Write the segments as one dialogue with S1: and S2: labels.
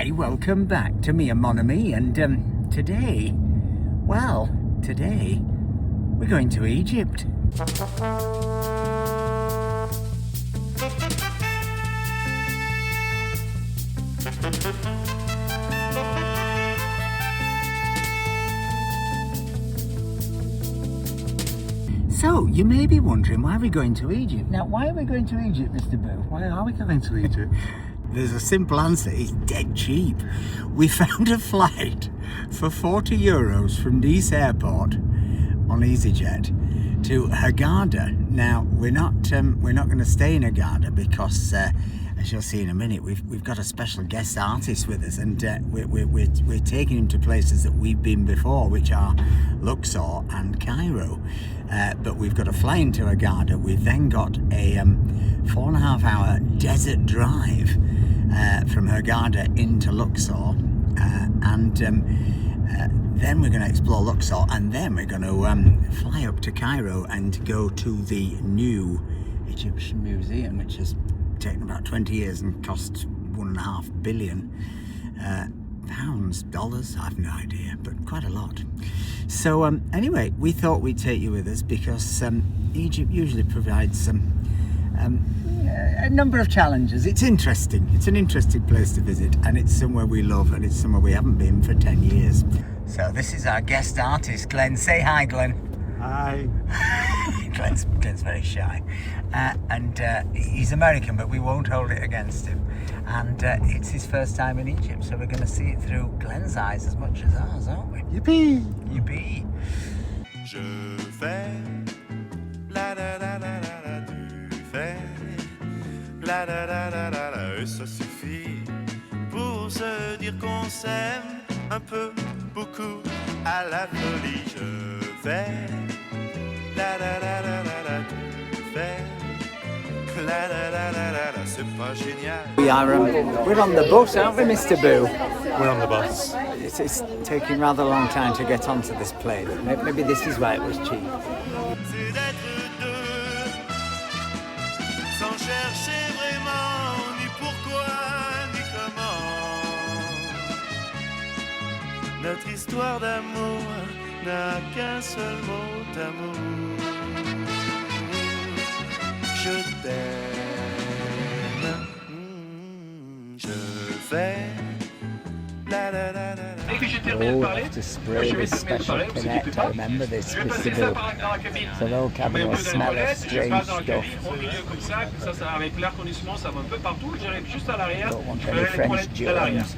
S1: Hi, welcome back to me and Mon Ami, and today we're going to Egypt. So, you may be wondering why we're going to Egypt. Now, why are we going to Egypt, Mr. Boo? Why are we going to Egypt? There's a simple answer, it's dead cheap. We found a flight for €40 from Nice Airport on EasyJet to Hurghada. Now, we're not going to stay in Hurghada because, as you'll see in a minute, we've got a special guest artist with us, and we're taking him to places that we've been before, which are Luxor and Cairo. But we've got to fly into Hurghada. We've then got a 4.5-hour desert drive from Hurghada into Luxor, and then we're going to explore Luxor, and then we're going to fly up to Cairo and go to the new Egyptian Museum, which has taken about 20 years and cost £1.5 billion. Pounds, dollars, I have no idea, but quite a lot. So anyway, we thought we'd take you with us because Egypt usually provides a number of challenges. It's interesting. It's an interesting place to visit, and it's somewhere we love, and it's somewhere we haven't been for 10 years. So this is our guest artist, Glenn. Say hi, Glenn.
S2: Hi.
S1: Glenn's very shy, and he's American, but we won't hold it against him. And it's his first time in Egypt, so we're going to see it through Glenn's eyes as much as ours, aren't we?
S2: Yippee!
S1: Yippee!
S3: Je fais la da da da da da, tu fais la da da da da da, et ça suffit pour se dire qu'on s'aime un peu, beaucoup, à la folie. Je fais la da da da da da, tu fais la da da da da da, c'est pas génial.
S1: We're on the bus, aren't we, Mr. Boo?
S2: We're on the bus.
S1: It's taking rather a long time to get onto this plane. Maybe this is why it was cheap.
S3: C'est d'être deux, sans chercher vraiment ni pourquoi ni comment. Notre histoire d'amour n'a qu'un seul mot d'amour. Je t'aime, je fais la la la la.
S1: Oh, to spray this special connect. I remember this, Mr. Bill. So the old cabin will smell of strange stuff. Don't want any French germs.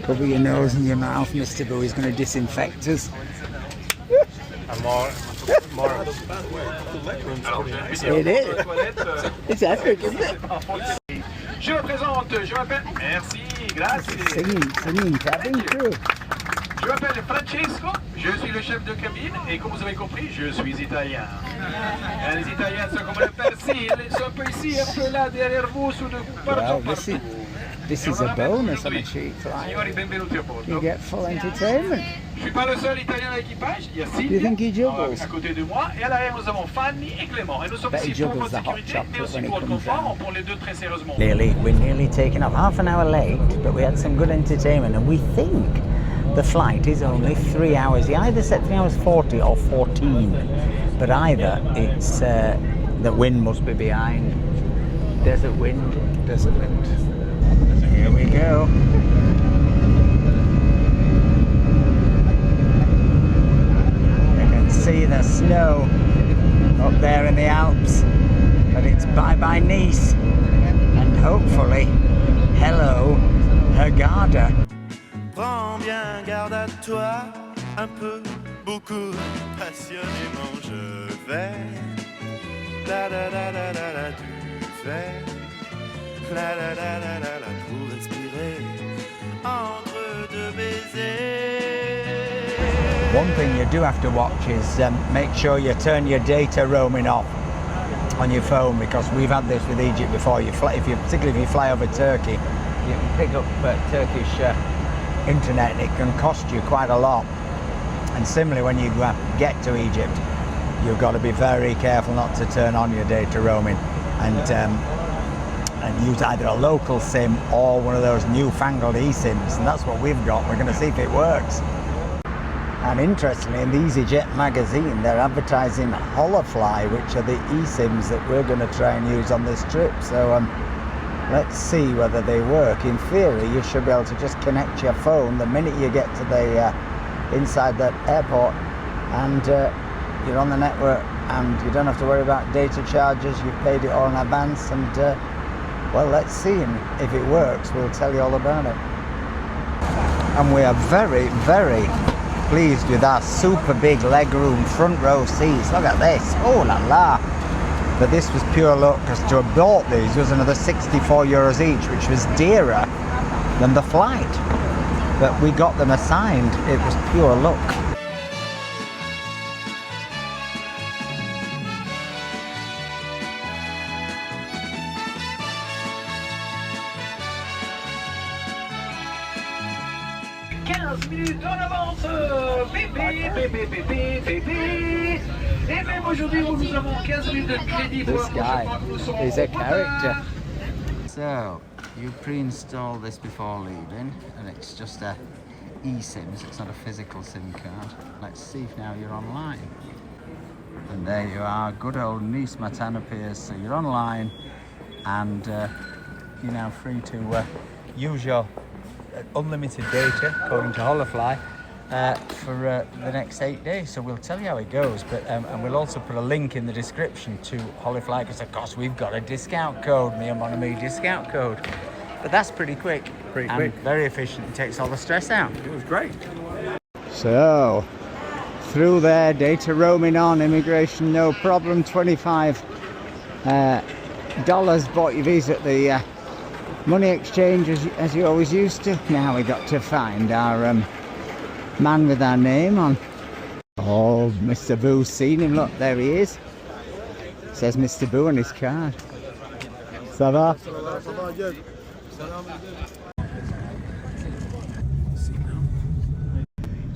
S1: Cover your nose and your mouth, Mr. Bill. He's going to disinfect us.
S2: And more.
S1: It is. It's epic, isn't it?
S4: Je me présente, je m'appelle... Merci, grazie.
S1: Singing cabin crew.
S4: Je m'appelle Francesco, je suis le chef de cabine et comme vous avez compris, je suis italien. Les Italiens sont comme le persil, ils sont un peu ici, un peu là, derrière vous, sous le partout.
S1: Well, this is a bonus on a cheap flight.
S4: Signori, benvenuti a bordo.
S1: You get full entertainment.
S4: Je suis pas le seul italien à l'équipage, il y a
S1: Do you think he juggles?
S4: à côté de moi et à l'arrière nous avons Fanny et Clément. Et nous sommes ici pour votre sécurité mais aussi pour le confort, on prend les deux très sérieusement.
S1: We're nearly taken off, half an hour late, but we had some good entertainment, and we think the flight is only 3 hours. He either said 3 hours 40 or 14, but either it's the wind must be behind. Desert wind. Here we go. You can see the snow up there in the Alps, but it's bye-bye Nice, and hopefully, hello, Hurghada.
S3: Prends bien garde à toi, un peu, beaucoup, passionnément je vais. La da da da da da, tu fais. La la la la la la, pour respirer entre deux baisers.
S1: One thing you do have to watch is make sure you turn your data roaming off on your phone, because we've had this with Egypt before. Particularly if you fly over Turkey, you can pick up Turkish internet, and it can cost you quite a lot. And similarly, when you get to Egypt, you've got to be very careful not to turn on your data roaming. And and use either a local SIM or one of those newfangled eSIMs, and that's what we've got. We're going to see if it works. And interestingly, in the EasyJet magazine, they're advertising Holofly, which are the eSIMs that we're going to try and use on this trip. So let's see whether they work. In theory, you should be able to just connect your phone the minute you get to the inside that airport, and you're on the network, and you don't have to worry about data charges. You've paid it all in advance, and well, let's see, and if it works, we'll tell you all about it. And we are very, very pleased with our super big legroom front row seats. Look at this, oh la la. But this was pure luck, because to have bought these was another 64 euros each, which was dearer than the flight. But we got them assigned, it was pure luck.
S4: Minutes en avance, bébé. Et même aujourd'hui, nous avons 15 minutes de crédit pour
S1: This guy is a character. So, you pre-install this before leaving, and it's just a eSIM, so it's not a physical SIM card. Let's see if now you're online. And there you are, good old Nice Matan appears, so you're online, and you're now free to use your unlimited data, according to Holofly, for the next 8 days. So we'll tell you how it goes, but and we'll also put a link in the description to Holofly, because of course we've got a discount code, me and Mon Ami discount code. But that's pretty quick, and very efficient, and takes all the stress out.
S2: It was great.
S1: So through there, data roaming on, immigration no problem, $25 bought your visa at the money exchange as you always used to. Now we got to find our man with our name on. Oh, Mr. Boo's seen him, look, there he is. Says Mr. Boo on his card. Ça va?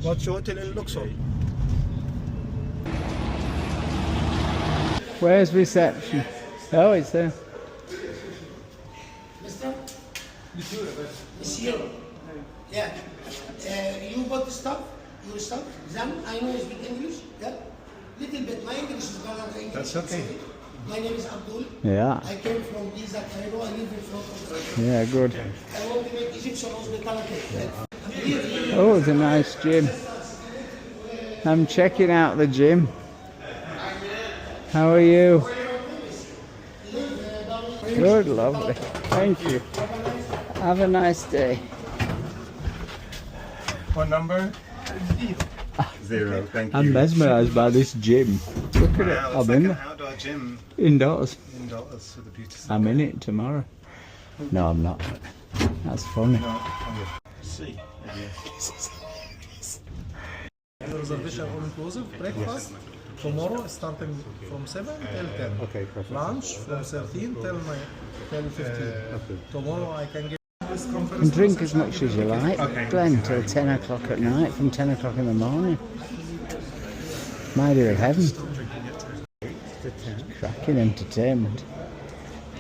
S5: What's your hotel in Luxor?
S1: Where's reception? Oh, it's there.
S6: Monsieur, yeah. You bought the stuff, your stuff. Then I know you speak English. Yeah, little bit. My English is not English.
S5: That's okay.
S6: My name is Abdul.
S1: Yeah.
S6: I came from Giza, Cairo. I live in front.
S1: Yeah, good.
S6: I want to make Egyptian hospitality.
S1: Oh, it's a nice gym. I'm checking out the gym. How are you? Good, lovely. Thank you. Have a nice day.
S5: What number? 0. Thank you.
S1: I'm mesmerised by this gym. Look at it.
S5: Wow,
S1: I'm
S5: like
S1: in
S5: an
S1: it.
S5: outdoor gym
S1: Indoors.
S5: indoors with the beauty
S1: I'm in it tomorrow. No, I'm not. That's funny.
S5: See.
S7: Reservation all inclusive breakfast tomorrow starting from 7 till 10.
S5: Okay, perfect.
S7: Lunch from 13 till 9 till 15. Tomorrow I can give this conference.
S1: And drink as much as you like, Glenn, till 10 o'clock at night, from 10 o'clock in the morning. My dear heaven. Cracking entertainment.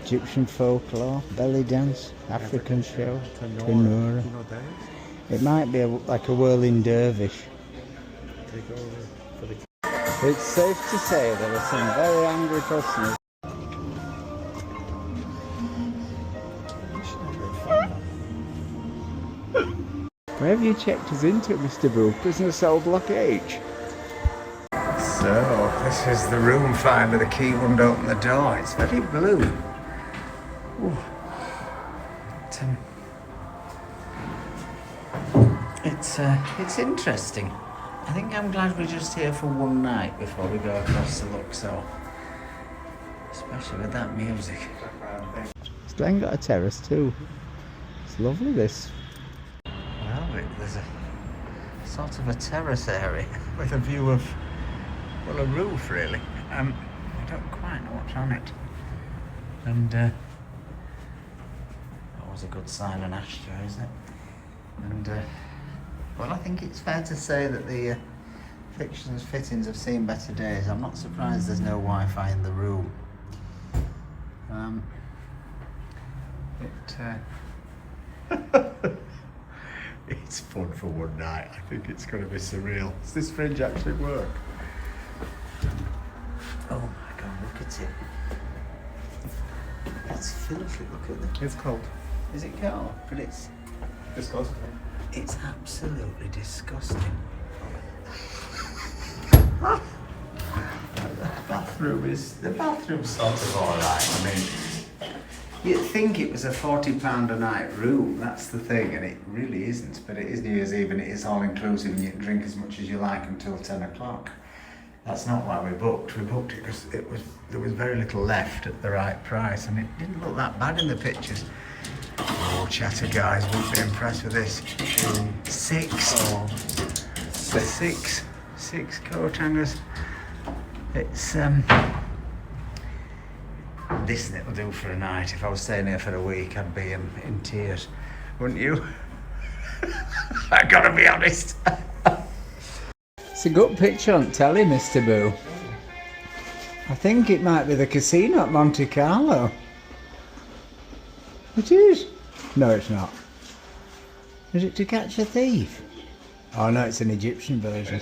S1: Egyptian folklore, belly dance, African show, Tenora. It might be like a whirling dervish. It's safe to say there are some very angry customers. Where have you checked us into, Mr. Boo? Prisoner cell block H. So, this is the room finder. The key wouldn't open the door. It's very blue. Ooh. It's interesting. I think I'm glad we're just here for one night before we go across the Luxor. Especially with that music. It's Glenn got a terrace too. It's lovely, this. Well, there's a sort of a terrace area with a view of, well, a roof really. I don't quite know what's on it. And that was a good sign on Astra, isn't it? And well, I think it's fair to say that the fixtures and fittings have seen better days. I'm not surprised there's no Wi-Fi in the room. It's fun for one night. I think it's going to be surreal. Does this fringe actually work? Oh my god, look at it. It's filthy, look at that.
S5: It's cold.
S1: Is it cold? But it's
S5: Disgusting.
S1: It's absolutely disgusting. The bathroom's sort of alright. I mean, you'd think it was a £40 a night room, that's the thing, and it really isn't. But it is New Year's Eve and it is all inclusive and you can drink as much as you like until 10 o'clock. That's not why we booked. We booked it because there was very little left at the right price and it didn't look that bad in the pictures. Oh, chatter guys, wouldn't be impressed with this. Six coat hangers. It's this will do for a night. If I was staying here for a week, I'd be in tears, wouldn't you? I gotta be honest. It's a good picture on telly, Mr. Boo. I think it might be the casino at Monte Carlo. It is. No, it's not. Is it To Catch a Thief? Oh no, it's an Egyptian version.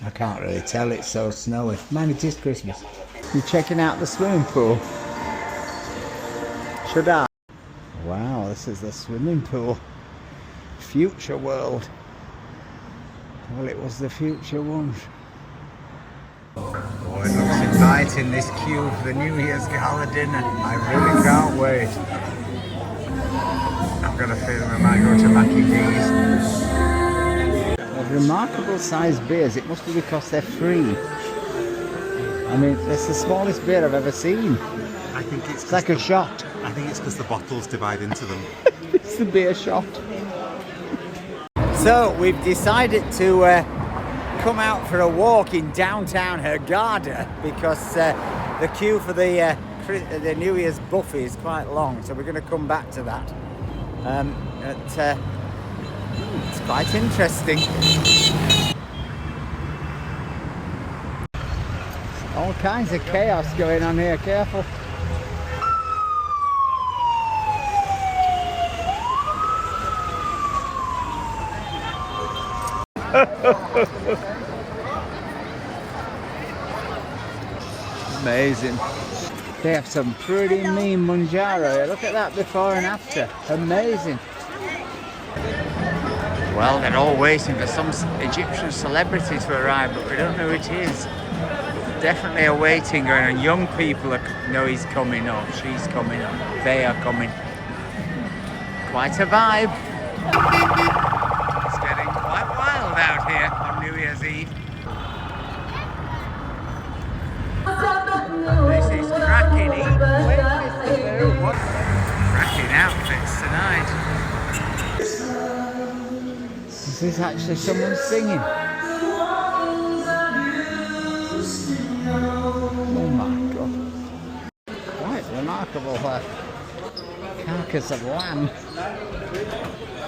S1: I can't really tell, it's so snowy. Man, it is Christmas. You're checking out the swimming pool? Should I? Wow, this is the swimming pool. Future world. Well, it was the future once. Oh, it looks inviting, this queue for the New Year's Gala dinner. I really can't wait. I've got a feeling I might go to Mackie D's. They're remarkable sized beers. It must be because they're free. I mean, it's the smallest beer I've ever seen.
S5: I think it's
S1: like a shot.
S5: I think it's because the bottles divide into them.
S1: It's the beer shot. So we've decided to come out for a walk in downtown Hurghada because the queue for the New Year's buffet is quite long, so we're going to come back to that. It's quite interesting. All kinds of chaos going on here, careful. Amazing. They have some pretty mean Manjaro here. Look at that before and after. Amazing. Well, they're all waiting for some Egyptian celebrity to arrive, but we don't know who it is. Definitely a waiting going on. Young people know he's coming or she's coming or they are coming. Quite a vibe. It's getting quite wild out here on New Year's Eve. This is cracking cracking outfits tonight. Is this actually someone singing? Oh my god. Quite remarkable carcass of lamb.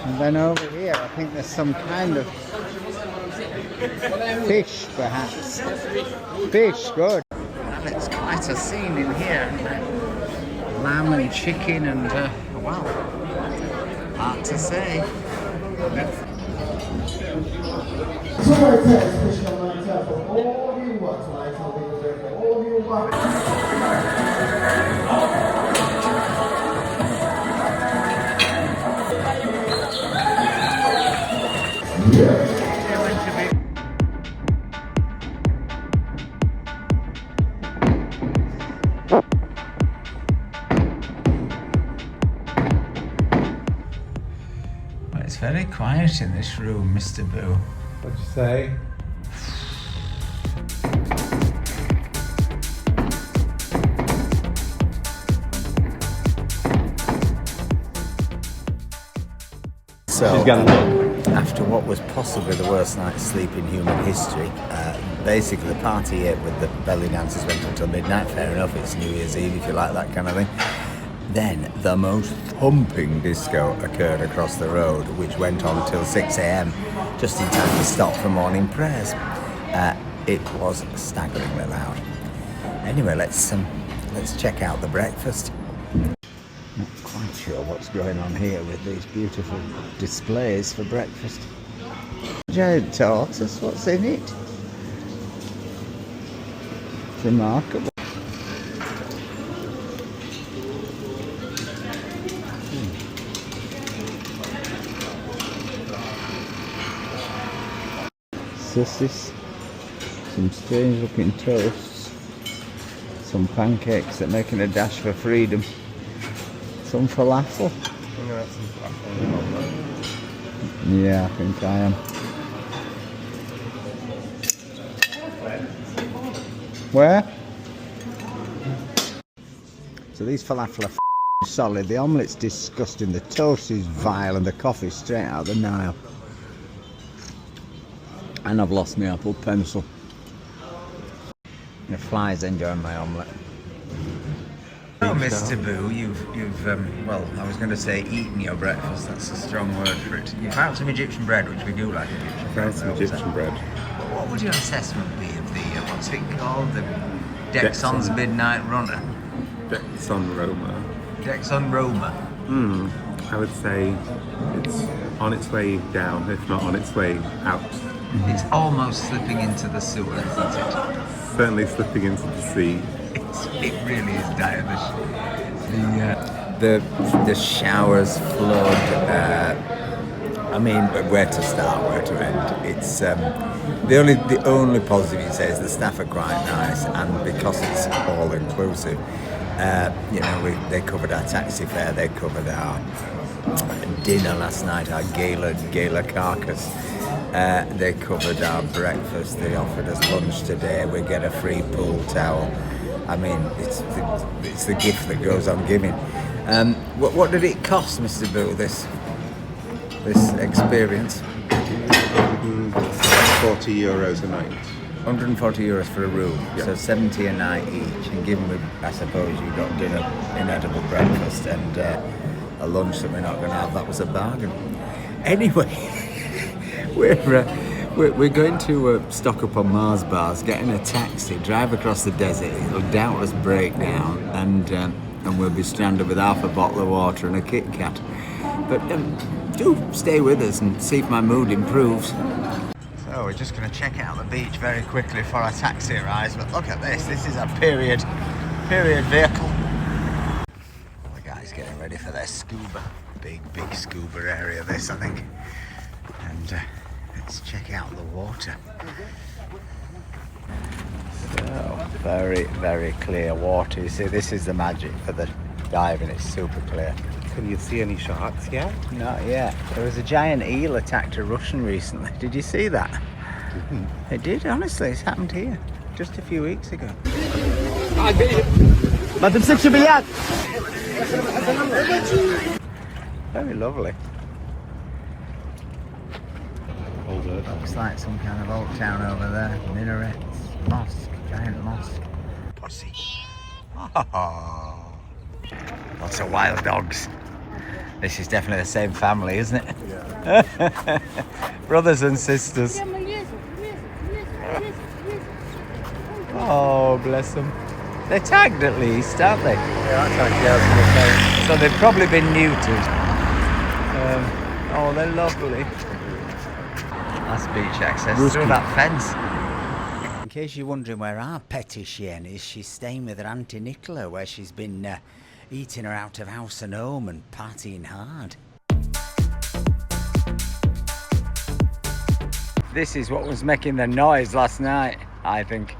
S1: And then over here I think there's some kind of fish perhaps. Fish, good. Well, it's quite a scene in here. Lamb and chicken and well, hard to say. Well, it's very quiet in this room, Mr. Boo.
S5: What'd you say?
S1: So, after what was possibly the worst night's sleep in human history, basically the party here with the belly dancers went until midnight. Fair enough, it's New Year's Eve if you like that kind of thing. Then the most thumping disco occurred across the road, which went on till 6 AM, just in time to stop for morning prayers. It was staggeringly loud. Anyway, let's check out the breakfast. I'm sure what's going on here with these beautiful displays for breakfast. Giant tortoise, what's in it? It's remarkable. Sausages, some strange looking toasts, some pancakes that are making a dash for freedom, some falafel. Yeah, I think I am. Where? So these falafel are solid, the omelette's disgusting, the toast is vile and the coffee's straight out of the Nile. And I've lost my Apple Pencil. The fly's enjoying my omelette. Oh, Mr. Boo, you've well, I was going to say eaten your breakfast, that's a strong word for it. You found some Egyptian bread, which we do like Egyptian bread.
S5: Found some Egyptian bread.
S1: What would your assessment be of the, what's it called? The Dexon's Midnight Runner?
S5: Dexon Roma.
S1: Dexon Roma.
S5: I would say it's on its way down, if not on its way out.
S1: It's almost slipping into the sewer, isn't it?
S5: Certainly slipping into the sea.
S1: It really is dire. The showers flood. I mean, where to start, where to end? It's the only positive you say is the staff are quite nice, and because it's all inclusive, you know, they covered our taxi fare, they covered our dinner last night, our gala carcass. They covered our breakfast, they offered us lunch today, we get a free pool towel. I mean, it's the gift that goes on giving. What did it cost, Mr. Boo, this experience?
S5: €40 a night.
S1: 140 euros for a room,
S5: Yeah.
S1: so 70 a night each, and given we, I suppose you got dinner, inedible breakfast and a lunch that we're not going to have, that was a bargain. Anyway, we're going to stock up on Mars bars, get in a taxi, drive across the desert. It'll doubtless break down, and we'll be stranded with half a bottle of water and a Kit Kat. But do stay with us and see if my mood improves. So we're just going to check out the beach very quickly before our taxi arrives. But look at this. This is a period vehicle. The guys getting ready for their scuba. Big scuba area. This, I think. And let's check out the water. So very clear water. You see, this is the magic for the diving. It's super clear.
S5: Can you see any sharks yet?
S1: Not yet. There was a giant eel attacked a Russian recently. Did you see that? It did, honestly. It's happened here just a few weeks ago. Very lovely.
S5: Hold it.
S1: Looks like some kind of old town over there. Minarets, mosque, giant mosque. Pussy. Oh. Lots of wild dogs. This is definitely the same family, isn't it? Yeah. Brothers and sisters. Oh, bless them. They're tagged at least, aren't they?
S5: Yeah, tagged, yeah, I was going to say.
S1: So they've probably been neutered. Oh, they're lovely. That's beach access through that fence. In case you're wondering where our petty Chien is, she's staying with her Auntie Nicola, where she's been eating her out of house and home and partying hard. This is what was making the noise last night, I think.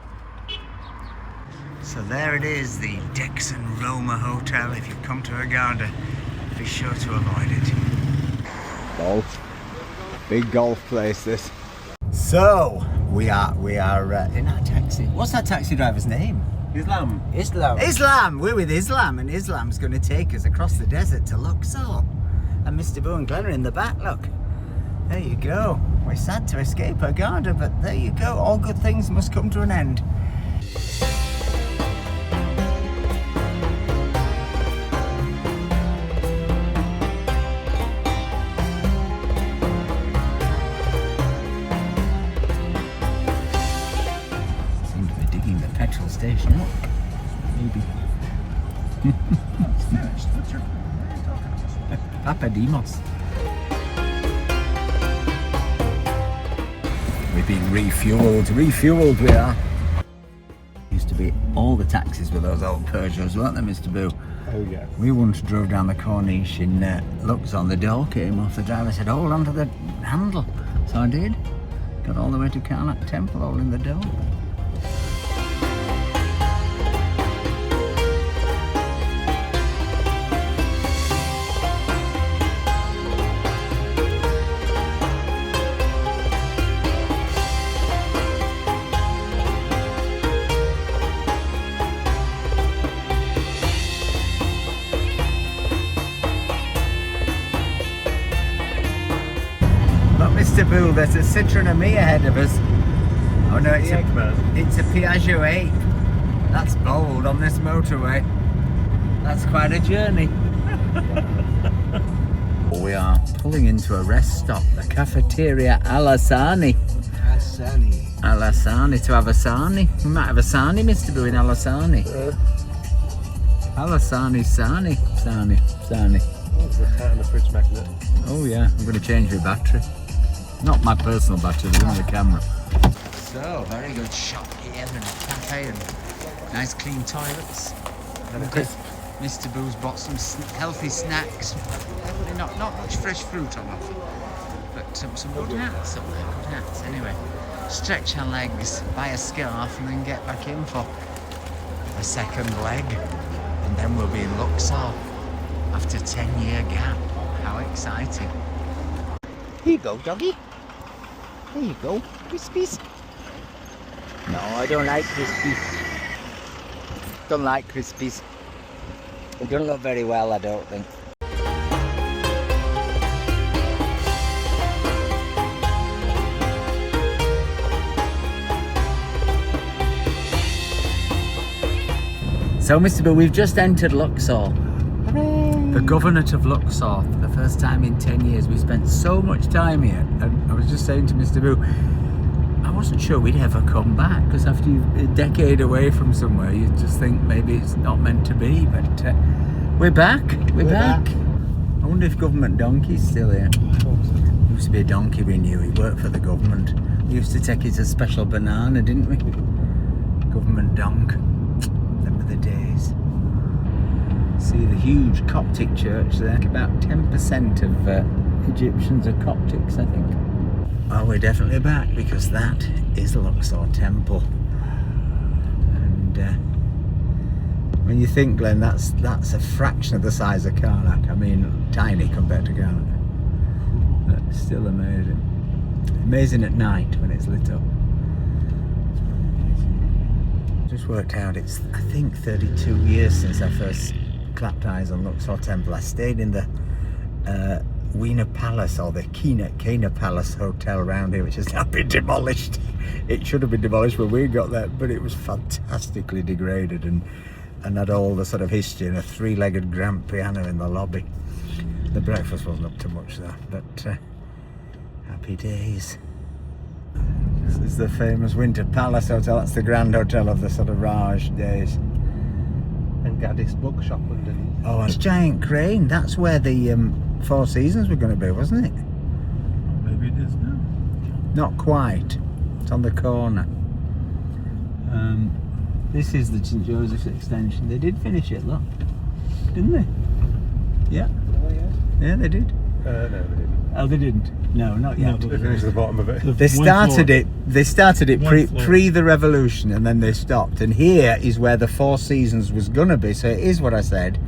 S1: So there it is, the Dexon Roma Hotel. If you come to Hurghada, be sure to avoid it. Golf. Big golf place, this. So, we are in our taxi. What's that taxi driver's name?
S5: Islam.
S1: Islam! We're with Islam, and Islam's going to take us across the desert to Luxor. And Mr. Boo and Glenn are in the back, look. There you go. We're sad to escape Hurghada, but there you go. All good things must come to an end. Seem to be digging the petrol station up. Maybe. Papadimos. We've been refueled we are. Used to be all the taxis with those old Peugeots, weren't they, Mr. Boo?
S5: Oh yeah.
S1: We once drove down the Corniche in Luxor, on the door came off. The driver said, hold on to the handle. So I did. Got all the way to Karnak Temple holding the door. Mr. Boo, there's a Citroen Ami ahead of us. Oh no, it's a Piaggio 8. That's bold on this motorway. That's quite a journey. We are pulling into a rest stop, the Cafeteria Alassani. Alassani, to have a Sani. We might have a Sani, Mr. Boo, in Alassani. Alassani, Sani.
S5: Oh, there's a cat and a fridge magnet.
S1: Oh yeah, I'm going to change my battery. Not my personal battery, the one on the camera. So, very good shop here and a cafe and nice clean toilets. And Mr. Boo's bought some healthy snacks. Not much fresh fruit on offer, but some good hats up there, good hats. Anyway, stretch our legs, buy a scarf and then get back in for a second leg. And then we'll be in Luxor after a 10-year gap. How exciting. Here you go, doggy. There you go, Crispies. No, I don't like Crispies. Don't like Crispies. They don't look very well, I don't think. So, Mr. Boo, we've just entered Luxor. The Governorate of Luxor, for the first time in 10 years. We spent so much time here, and I was just saying to Mr. Boo, I wasn't sure we'd ever come back, because after a decade away from somewhere, you just think maybe it's not meant to be, but we're back. We're back. I wonder if Government Donkey's still here. There used to be a donkey we knew, he worked for the government. We used to take it as a special banana, didn't we? Government donk. Remember the days. See the huge Coptic church there. About 10% of Egyptians are Coptics, I think. Oh, we're definitely back because that is Luxor Temple. And when you think, Glenn, that's a fraction of the size of Karnak. I mean, tiny compared to Karnak. But still amazing. Amazing at night when it's lit up. Just worked out, it's I think 32 years since I first clapped eyes on Luxor Temple. I stayed in the Wiener Palace, or the Kina Palace Hotel around here, which has now been demolished. It should have been demolished when we got there, but it was fantastically degraded and had all the sort of history and a three-legged grand piano in the lobby. The breakfast wasn't up to much though, but happy days. This is the famous Winter Palace Hotel. That's the Grand Hotel of the sort of Raj days.
S5: And Gaddis bookshop underneath.
S1: Oh, it's giant crane. That's where the Four Seasons were going to be, wasn't it?
S5: Maybe it is now.
S1: Not quite. It's on the corner. This is the St Joseph's extension. They did finish it, look. Didn't they? Yeah.
S5: Oh yeah.
S1: Yeah, they did.
S5: No, they didn't.
S1: Oh, they didn't? No, not yet.
S5: They finished the bottom of it.
S1: They started it pre the revolution, and then they stopped. And here is where the Four Seasons was gonna be. So it is what I said.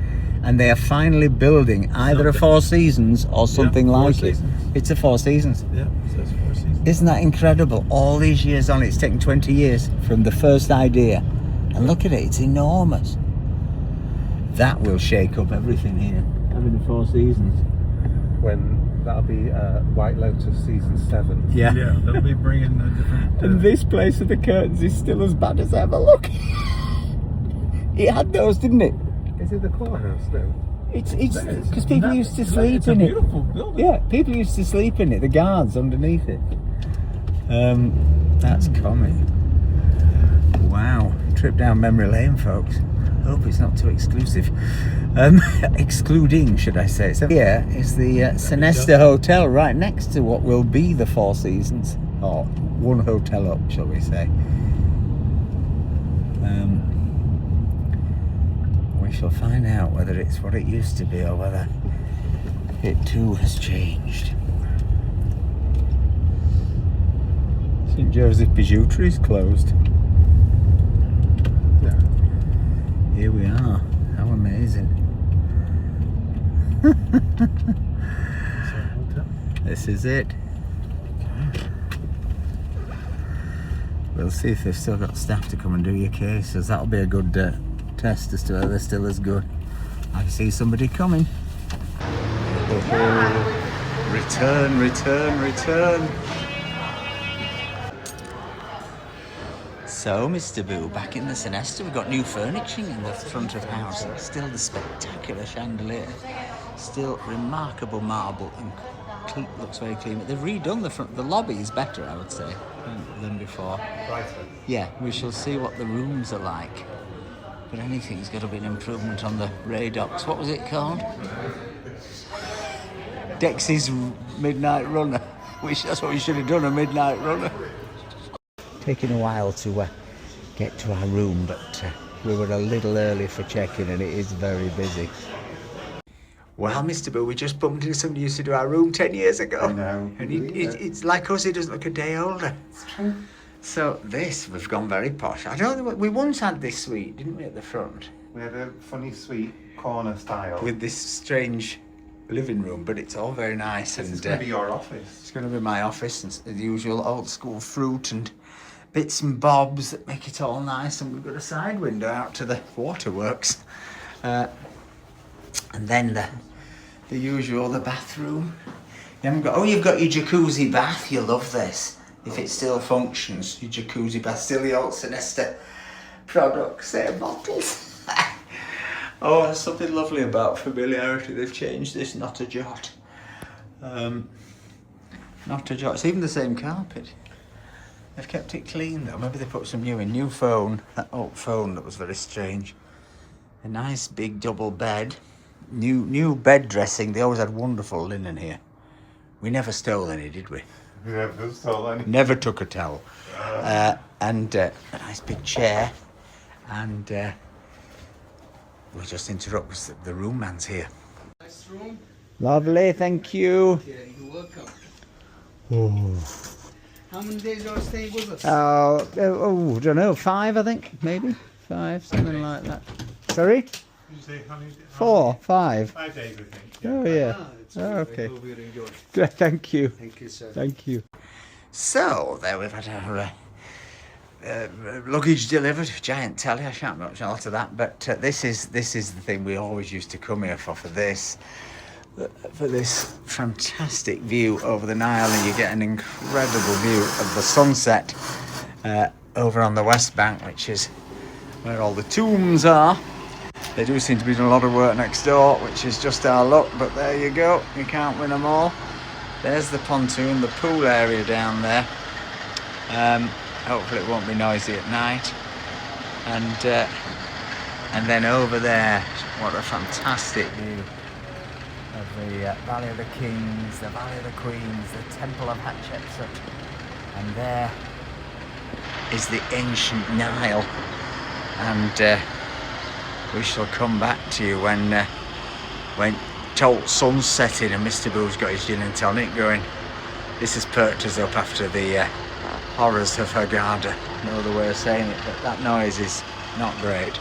S1: And they are finally building either a Four Seasons or something like it. It's a Four Seasons.
S5: Yeah, it says Four Seasons.
S1: Isn't that incredible? All these years on, it's taken 20 years from the first idea. And look at it, it's enormous. That will shake up everything here, having the Four Seasons.
S5: When that'll be White Lotus season 7.
S1: Yeah.
S7: Yeah, they'll be bringing a different.
S1: And this place with the curtains is still as bad as ever. Look, it had those, didn't it?
S5: Is it the courthouse? No.
S1: It's because people used to sleep
S7: it's a
S1: in it.
S7: beautiful building.
S1: Yeah, people used to sleep in it. The guards underneath it. That's comic. Wow, trip down memory lane, folks. Hope it's not too exclusive. Excluding, should I say. So here is the Sonesta Hotel right next to what will be the Four Seasons. Or one hotel up, shall we say. We shall find out whether it's what it used to be or whether it too has changed. St. Joseph Bijouterie is closed. Here we are. How amazing. This is it. We'll see if they've still got staff to come and do your cases. That'll be a good test as to whether they're still as good. I see somebody coming. Oh, return, return, return. So, Mr. Boo, back in the Sonesta, we've got new furnishing in the front of house. Still the spectacular chandelier. Still remarkable marble and looks very clean. They've redone the front. The lobby is better, I would say, than before. Brighter. Yeah, we shall see what the rooms are like. But anything's got to be an improvement on the Raybans. What was it called? Dexy's Midnight Runner. That's what we should have done, a Midnight Runner. Taking a while to get to our room, but we were a little early for check-in and it is very busy. Well, Mr. Boo, we just bumped into somebody who used to do our room 10 years ago.
S5: I know.
S1: And it's like us, he doesn't look a day older.
S5: It's true.
S1: So we've gone very posh. I don't know, we once had this suite, didn't we, at the front?
S5: We had a funny suite corner style.
S1: With this strange living room, but it's all very nice.
S5: This
S1: and
S5: is going to be your office.
S1: It's going to be my office, and the usual old school fruit and bits and bobs that make it all nice, and we've got a side window out to the waterworks. And then the usual, the bathroom. You've got your jacuzzi bath, you'll love this. If it still functions, your jacuzzi bath, still the old Sonesta products, they're bottles. Oh, there's something lovely about familiarity. They've changed this, not a jot. Not a jot. It's even the same carpet. They've kept it clean though. Maybe they put some new in. New phone. That old phone that was very strange. A nice big double bed. New bed dressing. They always had wonderful linen here. We never stole any, did we?
S5: We never stole any.
S1: Never took a towel. And a nice big chair. And we'll just interrupt because the room man's here.
S6: Nice room.
S1: Lovely, thank you.
S6: Yeah, you're welcome.
S1: Oh.
S6: How many days are you staying with us?
S1: I don't know, 5 I think, maybe 5, something like that. Sorry?
S2: Did you say how many?
S1: 4, 5.
S2: 5 days, I think.
S1: Oh yeah.
S6: It's
S1: Oh, okay.
S6: I hope you enjoy.
S1: Thank you.
S6: Thank you, sir.
S1: Thank you. So there we've had our luggage delivered. Giant telly. I shan't much alter that, but this is the thing we always used to come here for this fantastic view over the Nile, and you get an incredible view of the sunset over on the West Bank, which is where all the tombs are. They do seem to be doing a lot of work next door, which is just our luck, but there you go, you can't win them all. There's the pontoon, the pool area down there. Hopefully it won't be noisy at night. And then over there, what a fantastic view of the Valley of the Kings, the Valley of the Queens, the Temple of Hatshepsut, and there is the ancient Nile. And we shall come back to you when total sun's setting and Mr. Boo's got his gin and tonic going. This has perked us up after the horrors of Hurghada. No other way of saying it, but that noise is not great.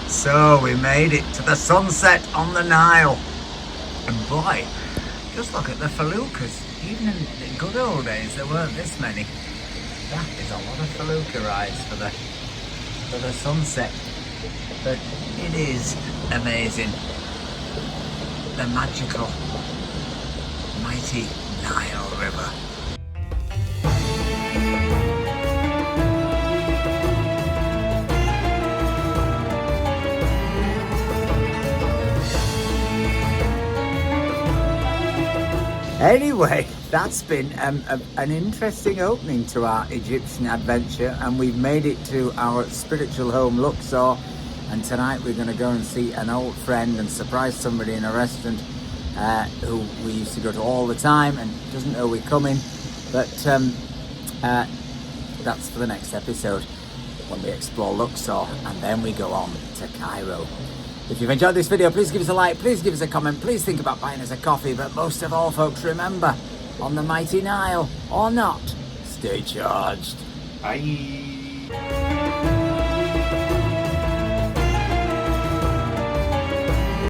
S1: So we made it to the sunset on the Nile. And boy, just look at the feluccas. Even in the good old days, there weren't this many. That is a lot of felucca rides for the sunset. But it is amazing. The magical, mighty Nile River. Anyway, that's been an interesting opening to our Egyptian adventure, and we've made it to our spiritual home Luxor And tonight we're going to go and see an old friend and surprise somebody in a restaurant who we used to go to all the time and doesn't know we're coming. But that's for the next episode when we explore Luxor and then we go on to Cairo. If you've enjoyed this video, please give us a like, please give us a comment, please think about buying us a coffee, but most of all, folks, remember, on the mighty Nile or not, stay charged.
S5: Bye.